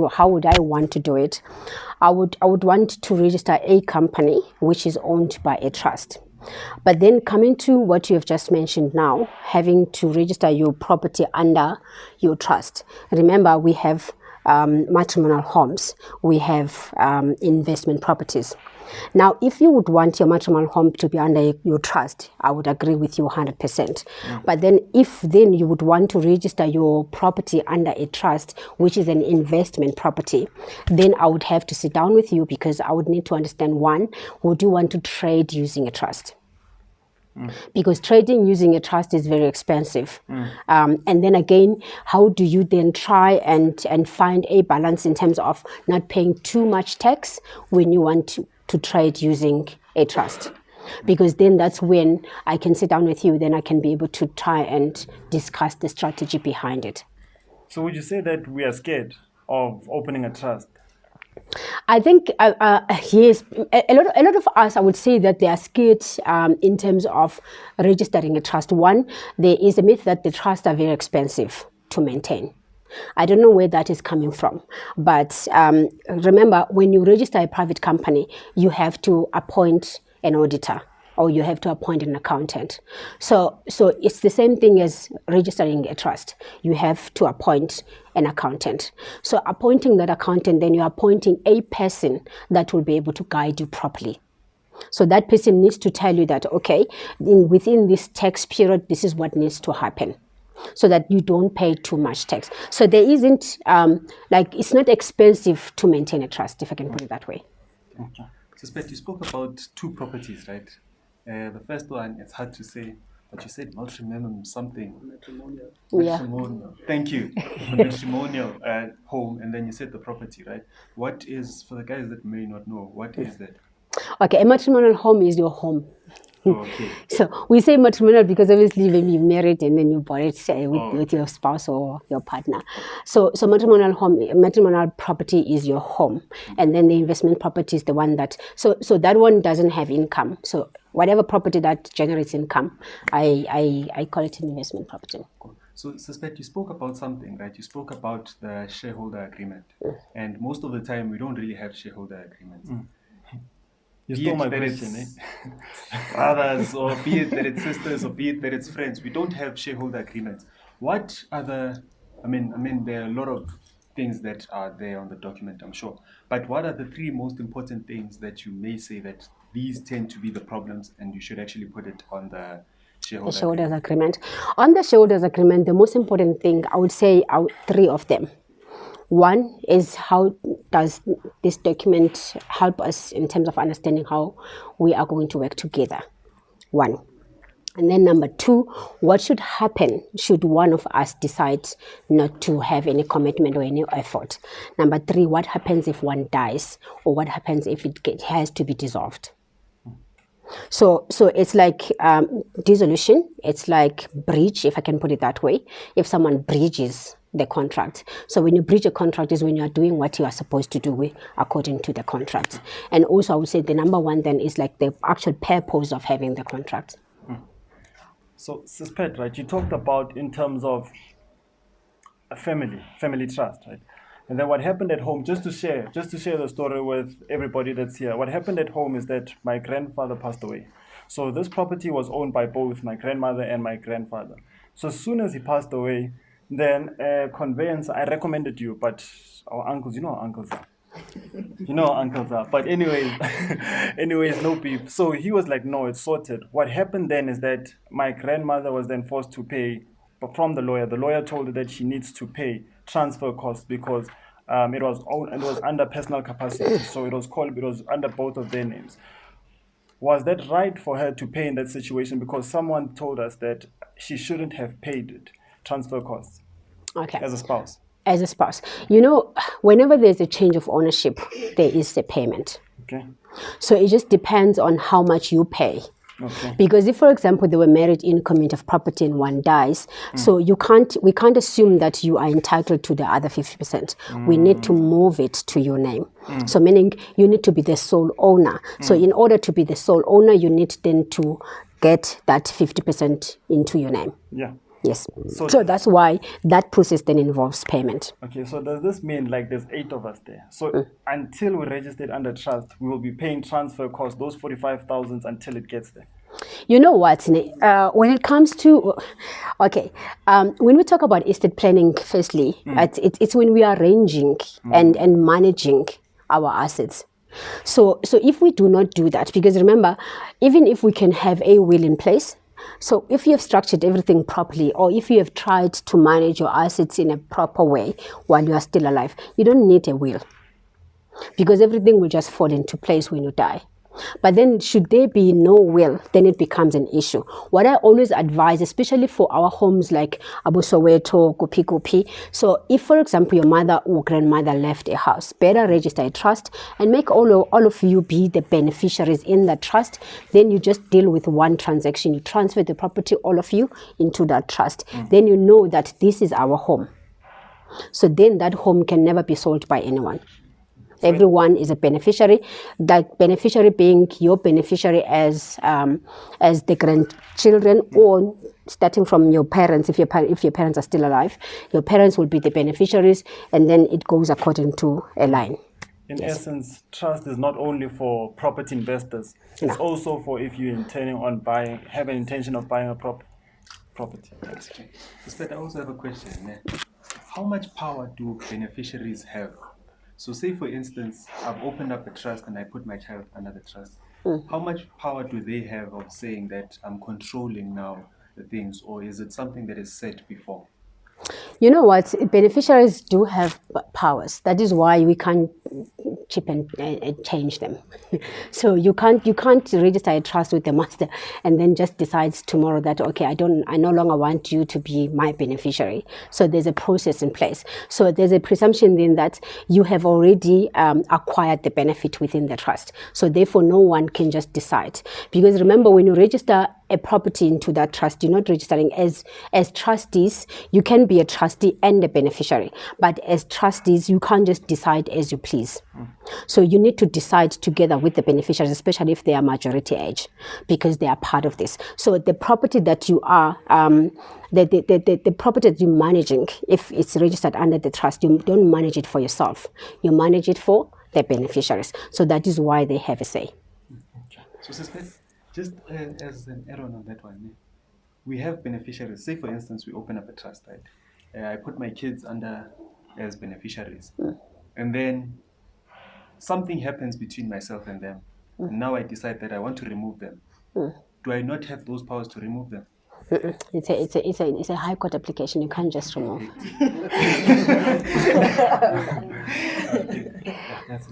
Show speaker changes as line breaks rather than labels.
how would I want to do it? I would want to register a company which is owned by a trust. But then coming to what you have just mentioned now, having to register your property under your trust. Remember, we have matrimonial homes, we have investment properties. Now, if you would want your matrimonial home to be under your trust, I would agree with you 100%. But then if then you would want to register your property under a trust, which is an investment property, then I would have to sit down with you, because I would need to understand, one, would you want to trade using a trust? Because trading using a trust is very expensive. And then again, how do you then try and find a balance in terms of not paying too much tax when you want to trade using a trust? Because then that's when I can sit down with you, then I can be able to try and discuss the strategy behind it.
So would you say that we are scared of opening a trust?
I think yes, a lot of us, I would say that they are scared in terms of registering a trust. One, there is a myth that the trusts are very expensive to maintain. I don't know where that is coming from, but remember, when you register a private company, you have to appoint an auditor, or you have to appoint an accountant. So it's the same thing as registering a trust. You have to appoint an accountant. So appointing that accountant, then you're appointing a person that will be able to guide you properly. So that person needs to tell you that, okay, within this tax period, this is what needs to happen, so that you don't pay too much tax. So there isn't, it's not expensive to maintain a trust, if I can put it that way.
Okay. Suspect, you spoke about two properties, right? The first one, it's hard to say, but you said matrimonial something.
Matrimonial.
Matrimonial. Yeah. Thank you. Matrimonial home, and then you said the property, right? What is, for the guys that may not know, what is that?
Okay, a matrimonial home is your home.
Okay.
So we say matrimonial because obviously when you're married and then you bought it with your spouse or your partner. So matrimonial property is your home, and then the investment property is the one that so that one doesn't have income. So whatever property that generates income, I call it an investment property.
Cool. So Suspect, you spoke about something, right? You spoke about the shareholder agreement, and most of the time we don't really have shareholder agreements.
You stole my question,
brothers, or be it that it's sisters, or be it that it's friends. We don't have shareholder agreements. What are the, I mean, there are a lot of things that are there on the document, I'm sure. But what are the three most important things that you may say that these tend to be the problems, and you should actually put it on the shareholders
agreement? On the shareholders agreement, the most important thing, I would say, are three of them. One is, how does this document help us in terms of understanding how we are going to work together? One. And then number two, what should happen should one of us decide not to have any commitment or any effort? Number three, what happens if one dies, or what happens if it has to be dissolved? So it's like dissolution, it's like breach, if I can put it that way, if someone breaches the contract. So when you breach a contract is when you are doing what you are supposed to do according to the contract. And also I would say the number one then is like the actual purpose of having the contract.
So Suspect, right, you talked about in terms of a family trust, right? And then what happened at home, just to share the story with everybody that's here. What happened at home is that my grandfather passed away. So this property was owned by both my grandmother and my grandfather. So as soon as he passed away, then a conveyance, I recommended you, but our uncles, you know how uncles are. You know how uncles are. But anyways, no beef. So he was like, no, it's sorted. What happened then is that my grandmother was then forced to pay from the lawyer. The lawyer told her that she needs to pay transfer costs because it was under personal capacity. So it was under both of their names. Was that right for her to pay in that situation? Because someone told us that she shouldn't have paid it. Transfer costs.
Okay.
As a spouse.
As a spouse. You know, whenever there's a change of ownership, there is a payment.
Okay.
So it just depends on how much you pay.
Okay.
Because if, for example, they were married in community of property and one dies, so we can't assume that you are entitled to the other 50%. We need to move it to your name. So meaning you need to be the sole owner. So in order to be the sole owner, you need then to get that 50% into your name.
Yeah.
Yes.
So
So that's why that process then involves payment.
okay, so does this mean like there's 8 of us there? So until we registered under trust, we will be paying transfer costs, those 45,000 until it gets there.
You know what? When it comes to, okay, when we talk about estate planning, firstly, it's when we are arranging and managing our assets. So if we do not do that, because remember, even if we can have a will in place, so if you have structured everything properly, or if you have tried to manage your assets in a proper way while you are still alive, you don't need a will, because everything will just fall into place when you die. But then should there be no will, then it becomes an issue. What I always advise, especially for our homes like Abu Soweto, Kupi Kupi, so if, for example, your mother or grandmother left a house, better register a trust and make all of you be the beneficiaries in that trust. Then you just deal with one transaction. You transfer the property, all of you, into that trust. Then you know that this is our home. So then that home can never be sold by anyone. Everyone is a beneficiary. That beneficiary being your beneficiary as the grandchildren, or starting from your parents. If your parents are still alive, your parents will be the beneficiaries, and then it goes according to a line.
In essence, trust is not only for property investors; it's also for if you're intending on buying, have an intention of buying a property.
Okay. But I also have a question. How much power do beneficiaries have? So say, for instance, I've opened up a trust and I put my child under the trust. How much power do they have of saying that I'm controlling now the things, or is it something that is set before?
You know what? Beneficiaries do have powers. That is why we can't chip and change them. So you can't register a trust with the master and then just decides tomorrow that, okay, I no longer want you to be my beneficiary. So there's a process in place. So there's a presumption then that you have already acquired the benefit within the trust. So therefore no one can just decide. Because remember, when you register a property into that trust, you're not registering as trustees. You can be a trustee and a beneficiary, but as trustees you can't just decide as you please. So you need to decide together with the beneficiaries, especially if they are majority age, because they are part of this. So the property that you are the property that you're managing, if it's registered under the trust, you don't manage it for yourself, you manage it for the beneficiaries. So that is why they have a say.
So sister, just as an add-on on that one, we have beneficiaries. Say, for instance, we open up a trust, right? I put my kids under as beneficiaries. And then something happens between myself and them. And now I decide that I want to remove them. Do I not have those powers to remove them?
It's a high court application. You can't just remove.
That's